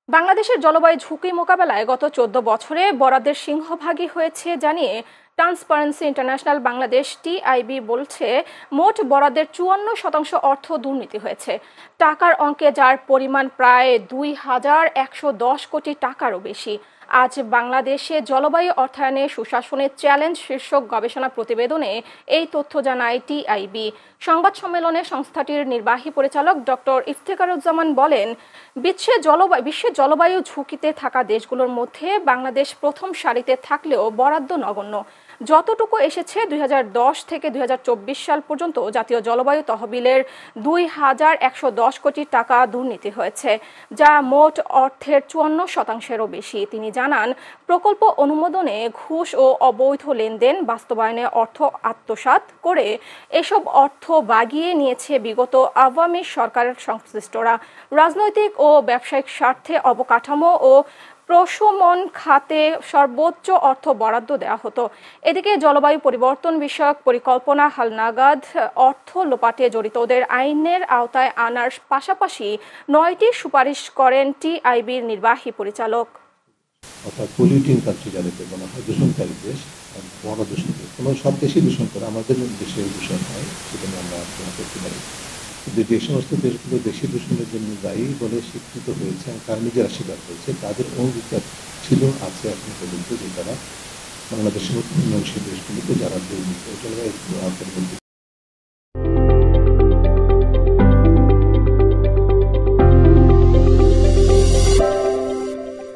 বাংলাদেশের জলবায়ু ঝুঁকি মোকাবেলায় গত ১৪ বছরে বরাদ্দের সিংহভাগই হয়েছে জানিয়ে ট্রান্সপারেন্সি ইন্টারন্যাশনাল বাংলাদেশ টিআইবি বলছে, মোট বরাদ্দের ৫৪% অর্থ দুর্নীতি হয়েছে। টাকার অঙ্কে যার পরিমাণ প্রায় ২,১১০ কোটি টাকারও বেশি। আজ বাংলাদেশে জলবায়ু অর্থায়নে সুশাসনের চ্যালেঞ্জ শীর্ষক গবেষণা প্রতিবেদনে এই তথ্য জানায় টিআইবি। সংবাদ সম্মেলনে সংস্থাটির নির্বাহী পরিচালক ডক্টর ইফতেখারুজ্জামান বলেন, বিশ্বের জলবায়ু ঝুঁকিতে থাকা দেশগুলোর মধ্যে বাংলাদেশ প্রথম সারিতে থাকলেও বরাদ্দ নগণ্য। যতটুকু এসেছে ২০১০ থেকে ২০২৪ সাল পর্যন্ত জাতীয় জলবায়ু তহবিলের ২,১১০ কোটি টাকা দুর্নীতি হয়েছে, যা মোট অর্থের ৫৪%-এরও বেশি। তিনি জানান, প্রকল্প অনুমোদনে ঘুষ ও অবৈধ লেনদেন, বাস্তবায়নে অর্থ আত্মসাৎ করে এসব অর্থ বাগিয়ে নিয়েছে বিগত আওয়ামী সরকারের সংশ্লিষ্টরা। রাজনৈতিক ও ব্যবসায়িক স্বার্থে অবকাঠামো ও প্রশমন খাতে সর্বোচ্চ অর্থ বরাদ্দ দেওয়া হতো। এদিকে জলবায়ু পরিবর্তন বিষয়ক পরিকল্পনা হালনাগাদ, অর্থ লোপাটে জড়িতদের আইনের আওতায় আনার পাশাপাশি ৯টি সুপারিশ করেন টিআইবির নির্বাহী পরিচালক। অর্থাৎ পলিউটিং কান্ট্রি যাদেরকে বলা হয়, দূষণকারী দেশ, বড় দূষণ, কোনো সব দেশই দূষণ করে, আমাদের দেশে দূষণ হয়, সেখানে আমরা আলোচনা করতে পারি। কিন্তু যে সমস্ত দেশগুলো বেশি দূষণের জন্য দায়ী বলে স্বীকৃত হয়েছে, তারা নিজেরা স্বীকার করেছে, তাদের অঙ্গীকার ছিল, আছে এখন পর্যন্ত, যে তারা বাংলাদেশের উন্নয়নশীল দেশগুলিতে যারা জলবায়ু